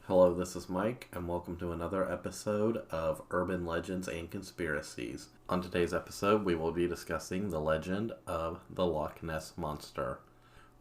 Hello, this is Mike, and welcome to another episode of Urban Legends and Conspiracies. On today's episode, we will be discussing the legend of the Loch Ness Monster.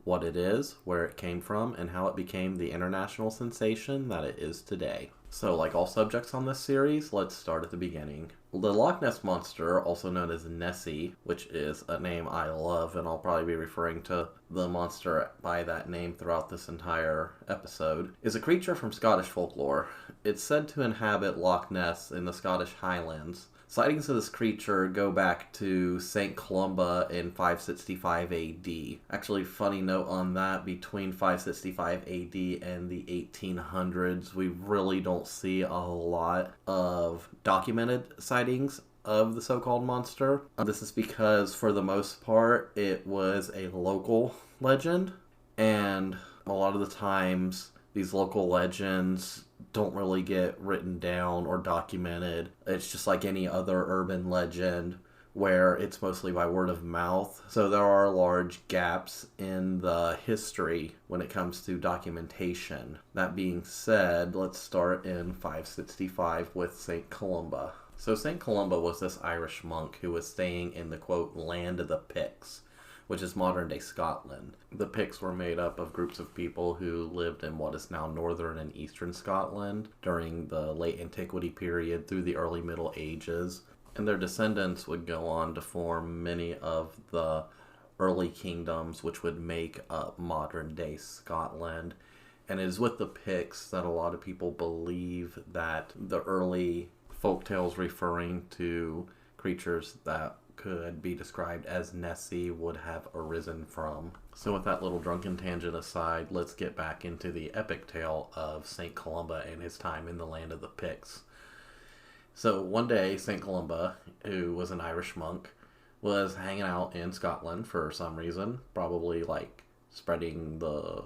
What it is, where it came from, and how it became the international sensation that it is today. So, like all subjects on this series, let's start at the beginning. The Loch Ness Monster, also known as Nessie, which is a name I love, and I'll probably be referring to the monster by that name throughout this entire episode, is a creature from Scottish folklore. It's said to inhabit Loch Ness in the Scottish Highlands. Sightings of this creature go back to St. Columba in 565 AD. Actually, funny note on that, between 565 AD and the 1800s, we really don't see a lot of documented sightings of the so-called monster. This is because, for the most part, it was a local legend, and a lot of the times, these local legends don't really get written down or documented. It's just like any other urban legend where it's mostly by word of mouth. So there are large gaps in the history when it comes to documentation. That being said, let's start in 565 with St. Columba. So St. Columba was this Irish monk who was staying in the, quote, land of the Picts, which is modern-day Scotland. The Picts were made up of groups of people who lived in what is now northern and eastern Scotland during the late antiquity period through the early Middle Ages, and their descendants would go on to form many of the early kingdoms which would make up modern-day Scotland. And it is with the Picts that a lot of people believe that the early folktales referring to creatures that could be described as Nessie would have arisen from. So with that little drunken tangent aside, let's get back into the epic tale of St. Columba and his time in the land of the Picts. So one day, St. Columba, who was an Irish monk, was hanging out in Scotland for some reason, probably spreading the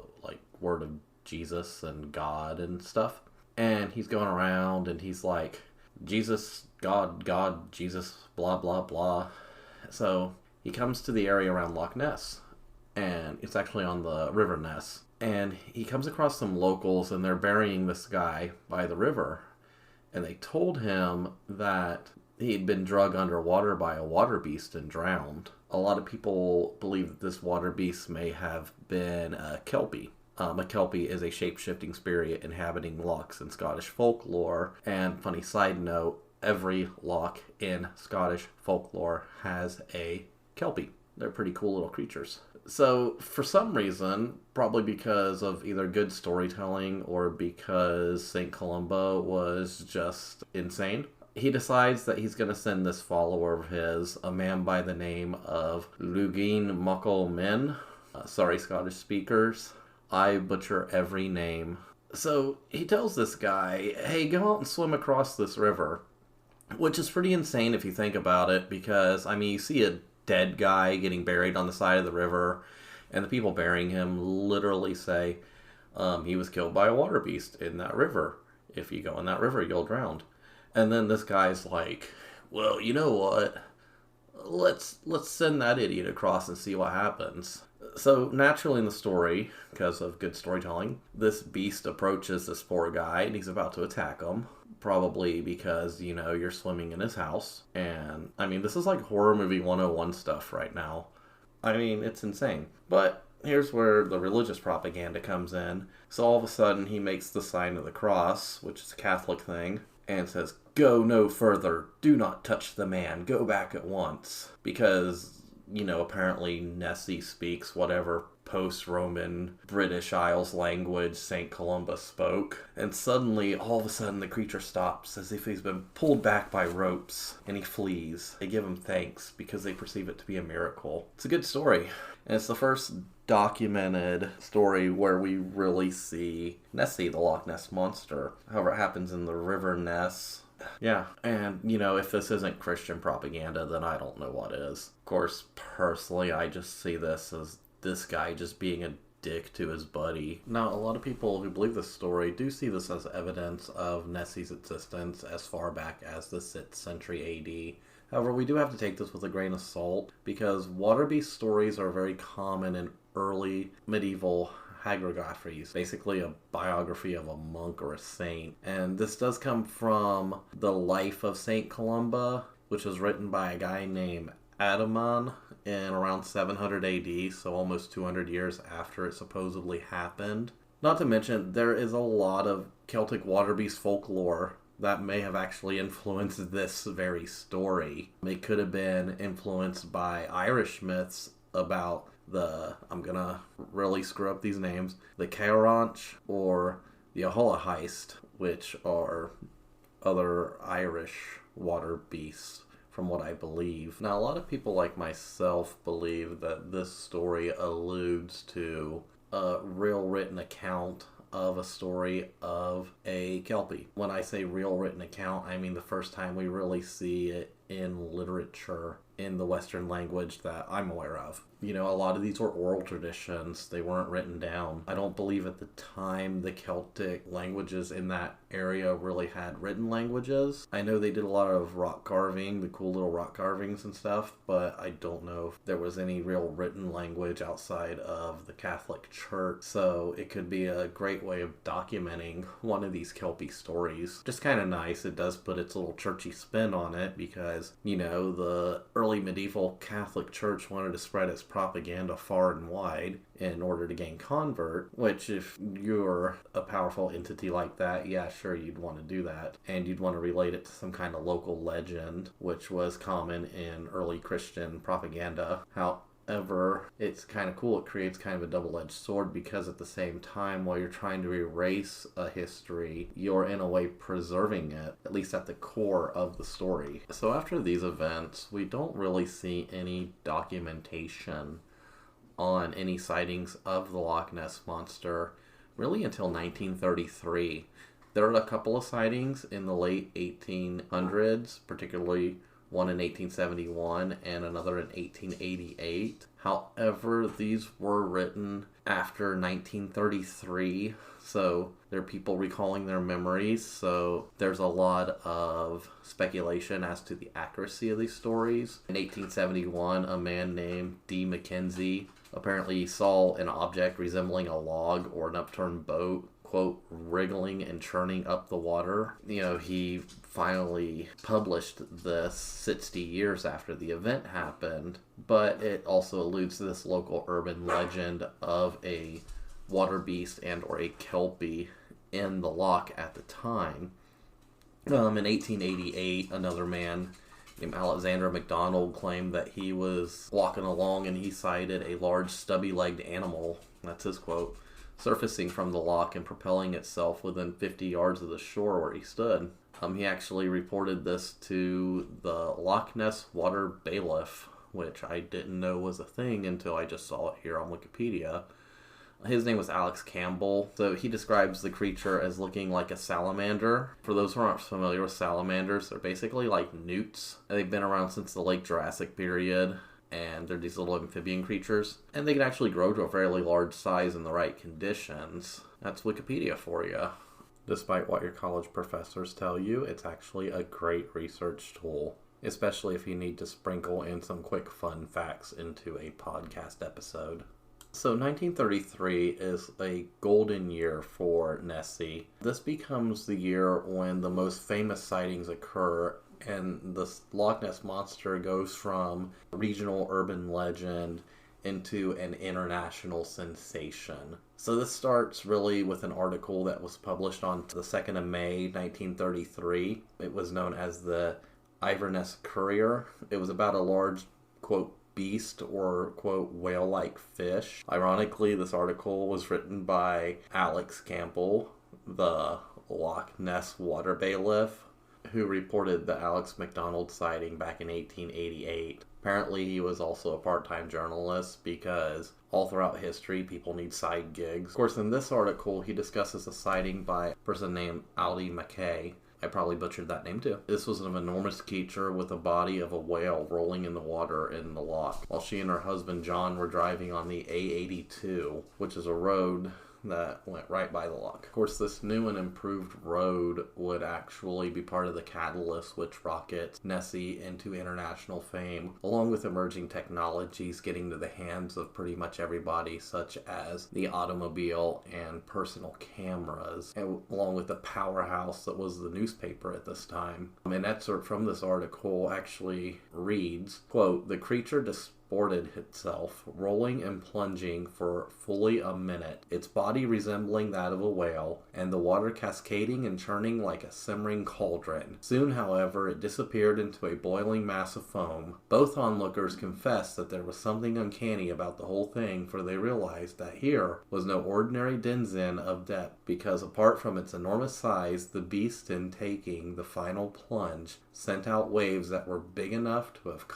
word of Jesus and God and stuff. And he's going around and he's like, Jesus, God, God, Jesus, blah, blah, blah. So he comes to the area around Loch Ness, and it's actually on the River Ness. And he comes across some locals, and they're burying this guy by the river. And they told him that he'd been dragged underwater by a water beast and drowned. A lot of people believe that this water beast may have been a Kelpie. A Kelpie is a shape-shifting spirit inhabiting lochs in Scottish folklore. And funny side note, every loch in Scottish folklore has a Kelpie. They're pretty cool little creatures. So, for some reason, probably because of either good storytelling or because St. Columba was just insane, he decides that he's going to send this follower of his, a man by the name of Lugin Muckle Min. Sorry, Scottish speakers. I butcher every name. So, he tells this guy, hey, go out and swim across this river. Which is pretty insane if you think about it, because, you see a dead guy getting buried on the side of the river, and the people burying him literally say, he was killed by a water beast in that river. If you go in that river, you'll drown. And then this guy's like, well, you know what? Let's send that idiot across and see what happens. So, naturally in the story, because of good storytelling, this beast approaches this poor guy, and he's about to attack him. Probably because, you're swimming in his house. And, this is like horror movie 101 stuff right now. It's insane. But here's where the religious propaganda comes in. So all of a sudden, he makes the sign of the cross, which is a Catholic thing, and says, go no further. Do not touch the man. Go back at once. Because, apparently Nessie speaks whatever post-Roman British Isles language St. Columba spoke. And suddenly, all of a sudden, the creature stops as if he's been pulled back by ropes, and he flees. They give him thanks because they perceive it to be a miracle. It's a good story. And it's the first documented story where we really see Nessie, the Loch Ness Monster. However, it happens in the River Ness. Yeah, and, if this isn't Christian propaganda, then I don't know what is. Of course, personally, I just see this as this guy just being a dick to his buddy. Now, a lot of people who believe this story do see this as evidence of Nessie's existence as far back as the 6th century AD. However, we do have to take this with a grain of salt, because water beast stories are very common in early medieval hagiographies, basically a biography of a monk or a saint. And this does come from the life of Saint Columba, which was written by a guy named Adaman in around 700 AD, so almost 200 years after it supposedly happened. Not to mention, there is a lot of Celtic water beast folklore that may have actually influenced this very story. It could have been influenced by Irish myths about I'm gonna really screw up these names, the Caoranch or the Ahola heist, which are other Irish water beasts, from what I believe. Now, a lot of people like myself believe that this story alludes to a real written account of a story of a Kelpie. When I say real written account, I mean the first time we really see it in literature in the Western language that I'm aware of. You know, a lot of these were oral traditions. They weren't written down. I don't believe at the time the Celtic languages in that area really had written languages. I know they did a lot of rock carving, the cool little rock carvings and stuff, but I don't know if there was any real written language outside of the Catholic Church. So it could be a great way of documenting one of these Kelpie stories. Just kind of nice. It does put its little churchy spin on it because, you know, the early medieval Catholic Church wanted to spread its propaganda far and wide in order to gain convert, which if you're a powerful entity like that, yeah, sure, you'd want to do that. And you'd want to relate it to some kind of local legend, which was common in early Christian propaganda. However, it's kind of cool. It creates kind of a double-edged sword because at the same time, while you're trying to erase a history, you're in a way preserving it, at least at the core of the story. So after these events, we don't really see any documentation on any sightings of the Loch Ness Monster really until 1933. There are a couple of sightings in the late 1800s, particularly one in 1871 and another in 1888. However, these were written after 1933, so there are people recalling their memories, so there's a lot of speculation as to the accuracy of these stories. In 1871, a man named D. Mackenzie apparently saw an object resembling a log or an upturned boat, quote, wriggling and churning up the water. You know, he finally published this 60 years after the event happened, but it also alludes to this local urban legend of a water beast and or a Kelpie in the loch at the time. In 1888, another man named Alexander MacDonald claimed that he was walking along and he sighted a large stubby-legged animal, that's his quote, surfacing from the loch and propelling itself within 50 yards of the shore where he stood. He actually reported this to the Loch Ness Water Bailiff, which I didn't know was a thing until I just saw it here on Wikipedia. His name was Alex Campbell. So he describes the creature as looking like a salamander. For those who aren't familiar with salamanders, they're basically like newts. They've been around since the late Jurassic period, and they're these little amphibian creatures. And they can actually grow to a fairly large size in the right conditions. That's Wikipedia for you. Despite what your college professors tell you, it's actually a great research tool, especially if you need to sprinkle in some quick fun facts into a podcast episode. So 1933 is a golden year for Nessie. This becomes the year when the most famous sightings occur, and the Loch Ness Monster goes from regional urban legend into an international sensation. So this starts really with an article that was published on the 2nd of May, 1933. It was known as the Inverness Courier. It was about a large, quote, beast or, quote, whale-like fish. Ironically, this article was written by Alex Campbell, the Loch Ness water bailiff, who reported the Alex MacDonald sighting back in 1888. Apparently, he was also a part-time journalist because all throughout history, people need side gigs. Of course, in this article, he discusses a sighting by a person named Aldi Mackay. I probably butchered that name too. This was an enormous creature with the body of a whale rolling in the water in the loch, while she and her husband John were driving on the A82, which is a road that went right by the loch. Of course, this new and improved road would actually be part of the catalyst which rockets Nessie into international fame, along with emerging technologies getting to the hands of pretty much everybody, such as the automobile and personal cameras, and along with the powerhouse that was the newspaper at this time. An excerpt from this article actually reads, quote, "The creature disported itself, rolling and plunging for fully a minute, its body resembling that of a whale, and the water cascading and churning like a simmering cauldron. Soon, however, it disappeared into a boiling mass of foam. Both onlookers confessed that there was something uncanny about the whole thing, for they realized that here was no ordinary denizen of depth, because apart from its enormous size, the beast, in taking the final plunge, sent out waves that were big enough to have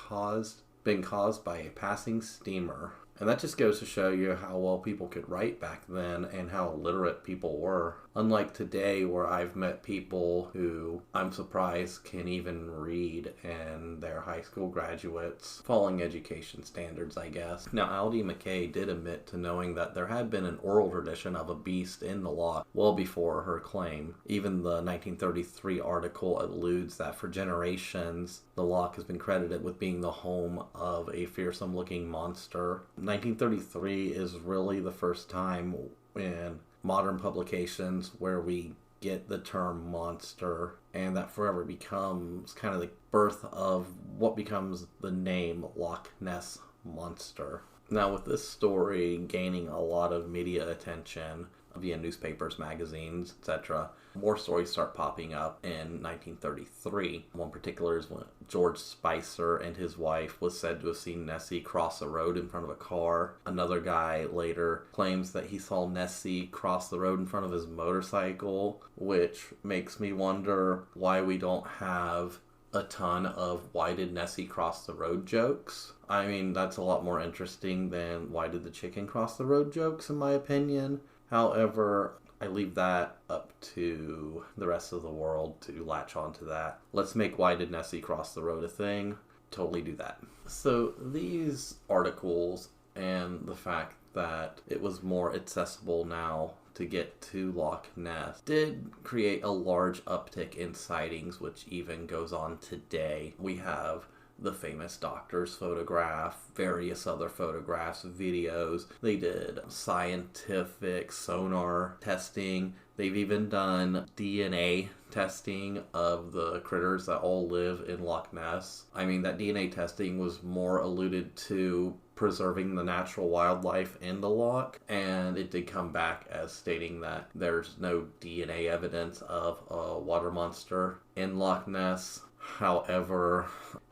been caused by a passing steamer." And that just goes to show you how well people could write back then and how literate people were. Unlike today, where I've met people who I'm surprised can even read, and they're high school graduates, following education standards, I guess. Now, Aldi McKay did admit to knowing that there had been an oral tradition of a beast in the loch well before her claim. Even the 1933 article alludes that for generations, the loch has been credited with being the home of a fearsome-looking monster. 1933 is really the first time in modern publications where we get the term monster, and that forever becomes kind of the birth of what becomes the name Loch Ness Monster. Now, with this story gaining a lot of media attention via newspapers, magazines, etc., more stories start popping up in 1933. One particular is when George Spicer and his wife was said to have seen Nessie cross a road in front of a car. Another guy later claims that he saw Nessie cross the road in front of his motorcycle, which makes me wonder why we don't have a ton of "why did Nessie cross the road" jokes. I mean, that's a lot more interesting than "why did the chicken cross the road" jokes, in my opinion. However, I leave that up to the rest of the world to latch onto that. Let's make "why did Nessie cross the road" a thing. Totally do that. So these articles and the fact that it was more accessible now to get to Loch Ness did create a large uptick in sightings, which even goes on today. We have the famous doctor's photograph, various other photographs, videos. They did scientific sonar testing. They've even done DNA testing of the critters that all live in Loch Ness. I mean, that DNA testing was more alluded to preserving the natural wildlife in the loch, and it did come back as stating that there's no DNA evidence of a water monster in Loch Ness. However,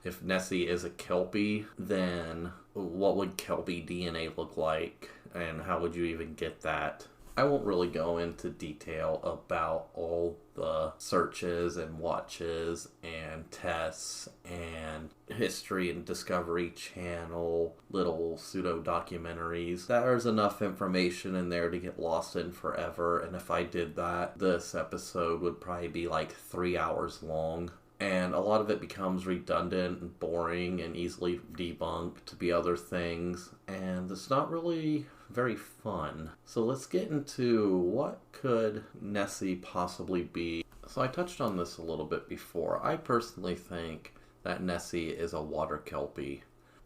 if Nessie is a Kelpie, then what would Kelpie DNA look like, and how would you even get that? I won't really go into detail about all the searches and watches and tests and History and Discovery Channel little pseudo-documentaries. There's enough information in there to get lost in forever, and if I did that, this episode would probably be like 3 hours long. And a lot of it becomes redundant and boring and easily debunked to be other things, and it's not really very fun. So let's get into what could Nessie possibly be. So I touched on this a little bit before. I personally think that Nessie is a water kelpie.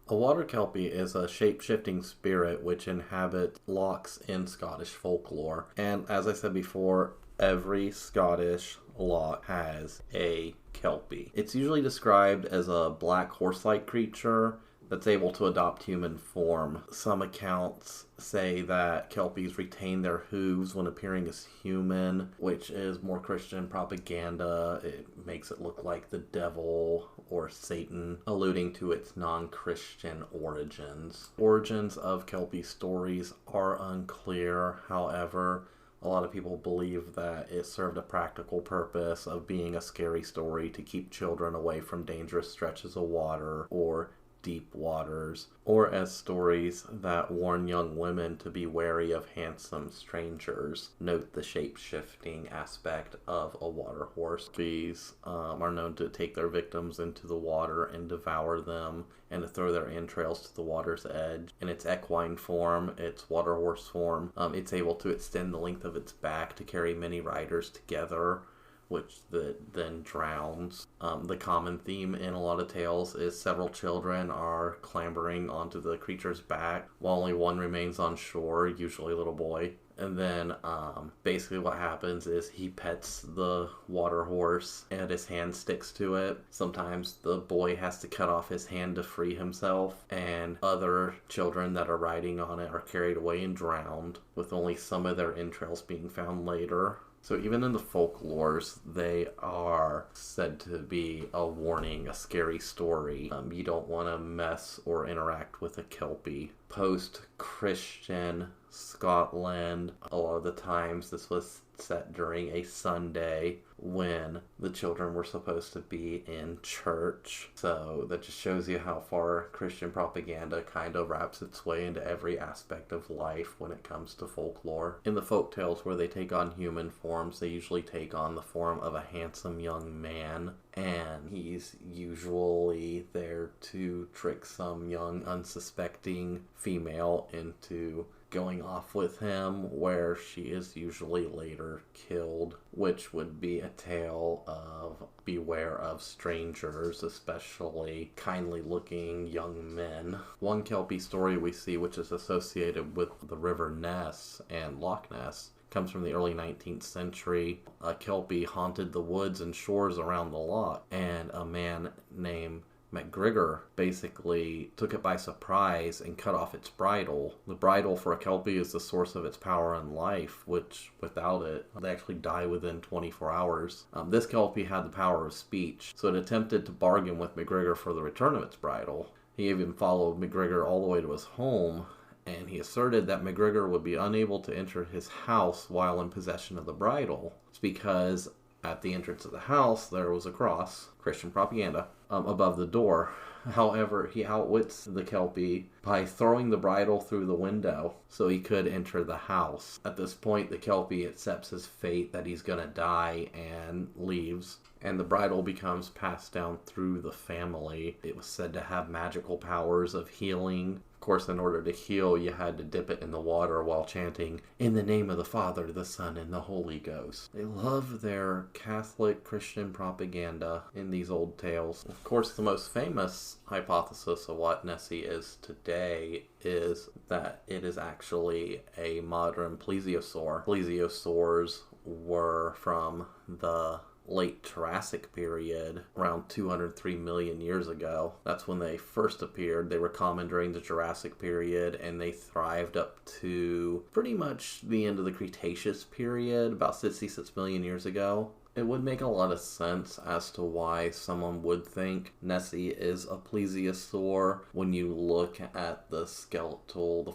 A water kelpie is a shape-shifting spirit which inhabits lochs in Scottish folklore. And as I said before, every Scottish loch has a kelpie. It's usually described as a black horse-like creature that's able to adopt human form. Some accounts say that kelpies retain their hooves when appearing as human, which is more Christian propaganda. It makes it look like the devil or Satan, alluding to its non-Christian origins. Origins of kelpie stories are unclear. However, a lot of people believe that it served a practical purpose of being a scary story to keep children away from dangerous stretches of water or deep waters, or as stories that warn young women to be wary of handsome strangers. Note the shape-shifting aspect of a water horse. These are known to take their victims into the water and devour them, and to throw their entrails to the water's edge. In its equine form, its water horse form, it's able to extend the length of its back to carry many riders together, which then drowns. The common theme in a lot of tales is several children are clambering onto the creature's back while only one remains on shore, usually a little boy. And then basically what happens is he pets the water horse and his hand sticks to it. Sometimes the boy has to cut off his hand to free himself, and other children that are riding on it are carried away and drowned, with only some of their entrails being found later. So even in the folklores, they are said to be a warning, a scary story. You don't want to mess or interact with a Kelpie. Post-Christian Scotland, a lot of the times this was set during a Sunday when the children were supposed to be in church. So that just shows you how far Christian propaganda kind of wraps its way into every aspect of life when it comes to folklore. In the folktales where they take on human forms, they usually take on the form of a handsome young man, and he's usually there to trick some young unsuspecting female into going off with him, where she is usually later killed, which would be a tale of beware of strangers, especially kindly looking young men. One Kelpie story we see, which is associated with the River Ness and Loch Ness, comes from the early 19th century. A Kelpie haunted the woods and shores around the loch, and a man named MacGregor basically took it by surprise and cut off its bridle. The bridle for a Kelpie is the source of its power and life, which without it, they actually die within 24 hours. This Kelpie had the power of speech, so it attempted to bargain with MacGregor for the return of its bridle. He even followed MacGregor all the way to his home, and he asserted that MacGregor would be unable to enter his house while in possession of the bridle. It's because at the entrance of the house there was a cross, Christian propaganda, above the door. However, he outwits the Kelpie by throwing the bridle through the window so he could enter the house. At this point, the Kelpie accepts his fate, that he's gonna die, and leaves. And the bridle becomes passed down through the family. It was said to have magical powers of healing. Of course, in order to heal, you had to dip it in the water while chanting, "In the name of the Father, the Son, and the Holy Ghost." They love their Catholic Christian propaganda in these old tales. Of course, the most famous hypothesis of what Nessie is today is that it is actually a modern plesiosaur. Plesiosaurs were from the late Jurassic period, around 203 million years ago. That's when they first appeared. They were common during the Jurassic period, and they thrived up to pretty much the end of the Cretaceous period, about 66 million years ago. It would make a lot of sense as to why someone would think Nessie is a plesiosaur when you look at the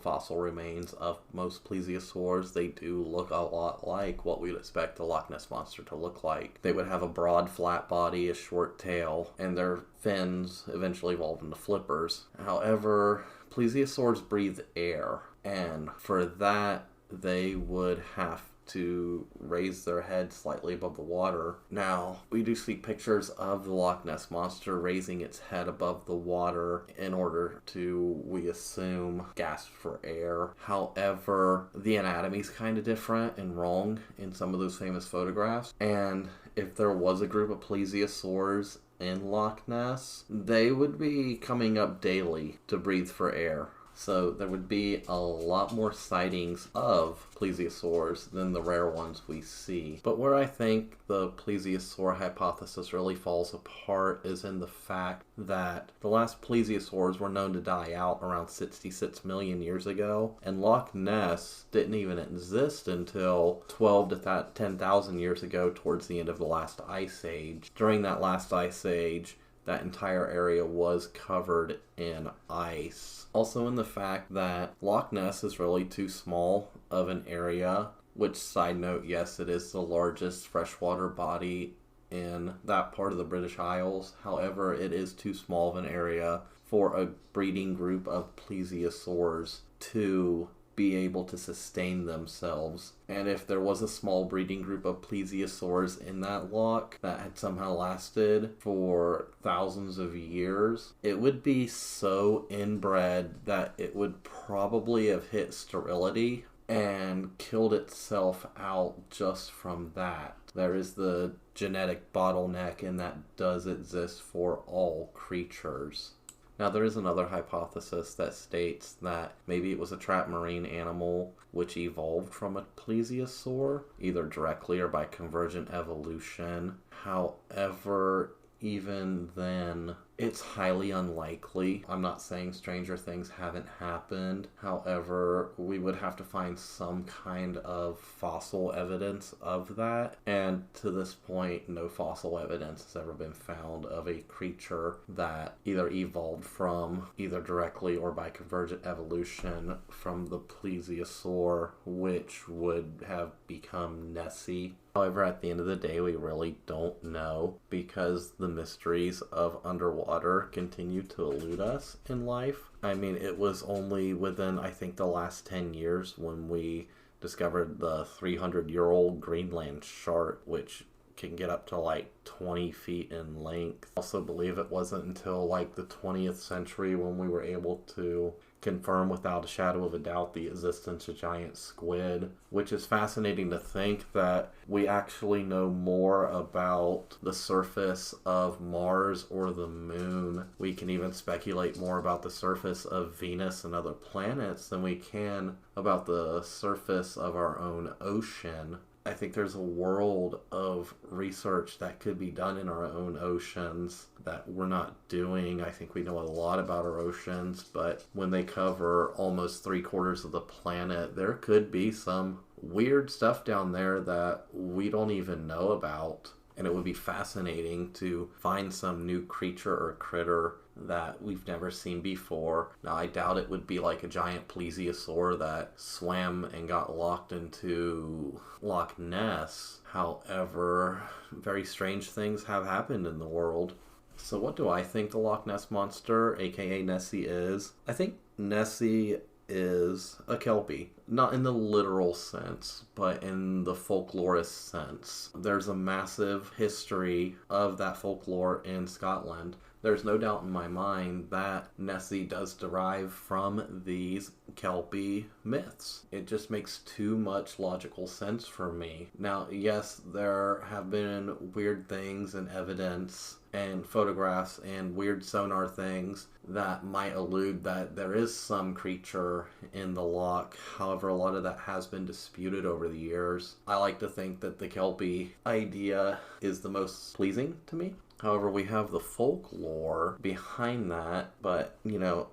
fossil remains of most plesiosaurs. They do look a lot like what we'd expect the Loch Ness Monster to look like. They would have a broad, flat body, a short tail, and their fins eventually evolved into flippers. However, plesiosaurs breathe air, and for that, they would have to raise their head slightly above the water. Now, we do see pictures of the Loch Ness Monster raising its head above the water in order to, we assume, gasp for air. However, the anatomy's kind of different and wrong in some of those famous photographs. And if there was a group of plesiosaurs in Loch Ness, they would be coming up daily to breathe for air. So there would be a lot more sightings of plesiosaurs than the rare ones we see. But where I think the plesiosaur hypothesis really falls apart is in the fact that the last plesiosaurs were known to die out around 66 million years ago, and Loch Ness didn't even exist until 12 to 10,000 years ago, towards the end of the last ice age. During that last ice age, that entire area was covered in ice. Also in the fact that Loch Ness is really too small of an area, which, side note, yes, it is the largest freshwater body in that part of the British Isles. However, it is too small of an area for a breeding group of plesiosaurs to be able to sustain themselves. And if there was a small breeding group of plesiosaurs in that loch that had somehow lasted for thousands of years, it would be so inbred that it would probably have hit sterility and killed itself out just from that. There is the genetic bottleneck, and that does exist for all creatures. Now, there is another hypothesis that states that maybe it was a trapped marine animal which evolved from a plesiosaur, either directly or by convergent evolution. However, even then, it's highly unlikely. I'm not saying stranger things haven't happened. However, we would have to find some kind of fossil evidence of that. And to this point, no fossil evidence has ever been found of a creature that either evolved from, either directly or by convergent evolution, from the plesiosaur, which would have become Nessie. However, at the end of the day, we really don't know, because the mysteries of underwater continue to elude us in life. I mean, it was only within, I think, the last 10 years when we discovered the 300-year-old Greenland shark, which can get up to like 20 feet in length. I also believe it wasn't until like the 20th century when we were able to confirm without a shadow of a doubt the existence of giant squid, which is fascinating to think that we actually know more about the surface of Mars or the moon. We can even speculate more about the surface of Venus and other planets than we can about the surface of our own ocean. I think there's a world of research that could be done in our own oceans that we're not doing. I think we know a lot about our oceans, but when they cover almost 3/4 of the planet, there could be some weird stuff down there that we don't even know about. And it would be fascinating to find some new creature or critter that we've never seen before. Now, I doubt it would be like a giant plesiosaur that swam and got locked into Loch Ness. However, very strange things have happened in the world. So what do I think the Loch Ness Monster, aka Nessie, is? I think Nessie is a Kelpie. Not in the literal sense, but in the folklorist sense. There's a massive history of that folklore in Scotland. There's no doubt in my mind that Nessie does derive from these Kelpie myths. It just makes too much logical sense for me. Now, yes, there have been weird things and evidence and photographs and weird sonar things that might allude that there is some creature in the loch. However, a lot of that has been disputed over the years. I like to think that the Kelpie idea is the most pleasing to me. However, we have the folklore behind that, but,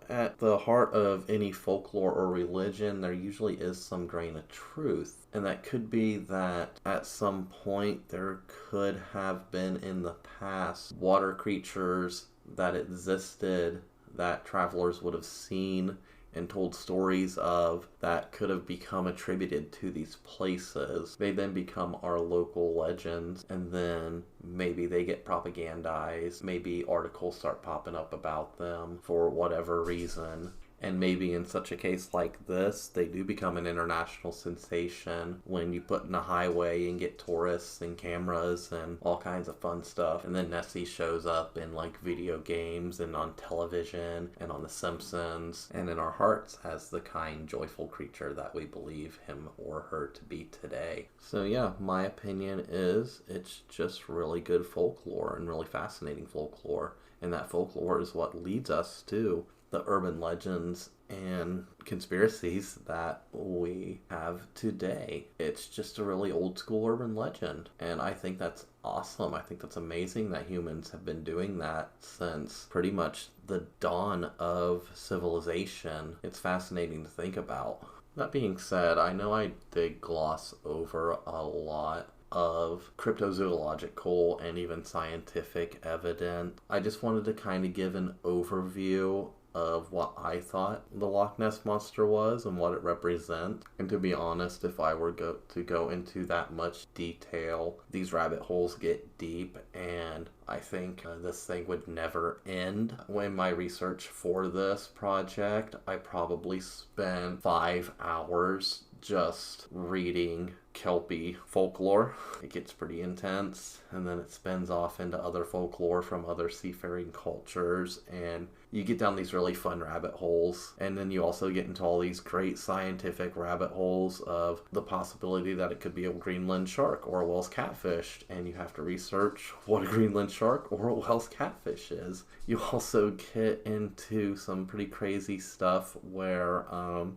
at the heart of any folklore or religion, there usually is some grain of truth. And that could be that at some point there could have been in the past water creatures that existed that travelers would have seen and told stories of that could have become attributed to these places. They then become our local legends, and then maybe they get propagandized. Maybe articles start popping up about them for whatever reason. And maybe in such a case like this, they do become an international sensation when you put in a highway and get tourists and cameras and all kinds of fun stuff. And then Nessie shows up in like video games and on television and on The Simpsons and in our hearts as the kind, joyful creature that we believe him or her to be today. So yeah, my opinion is it's just really good folklore and really fascinating folklore. And that folklore is what leads us to the urban legends and conspiracies that we have today. It's just a really old school urban legend, and I think that's awesome. I think that's amazing that humans have been doing that since pretty much the dawn of civilization. It's fascinating to think about. That being said, I know I did gloss over a lot of cryptozoological and even scientific evidence. I just wanted to kind of give an overview of what I thought the Loch Ness Monster was and what it represents. And to be honest, if I were to go into that much detail, these rabbit holes get deep, and I think this thing would never end. In my research for this project, I probably spent 5 hours just reading Kelpie folklore. It gets pretty intense, and then it spins off into other folklore from other seafaring cultures, and you get down these really fun rabbit holes. And then you also get into all these great scientific rabbit holes of the possibility that it could be a Greenland shark or a Wels catfish, and you have to research what a Greenland shark or a Wels catfish is. You also get into some pretty crazy stuff where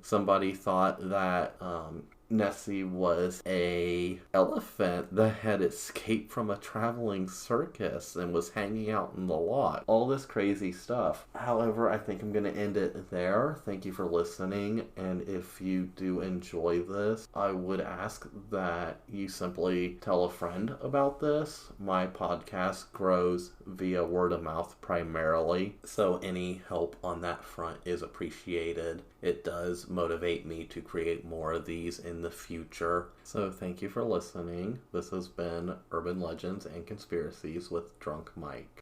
somebody thought that Nessie was a elephant that had escaped from a traveling circus and was hanging out in the lot. All this crazy stuff. However, I think I'm going to end it there. Thank you for listening, and if you do enjoy this, I would ask that you simply tell a friend about this. My podcast grows via word of mouth primarily, so any help on that front is appreciated. It does motivate me to create more of these in the future. So thank you for listening. This has been Urban Legends and Conspiracies with Drunk Mike.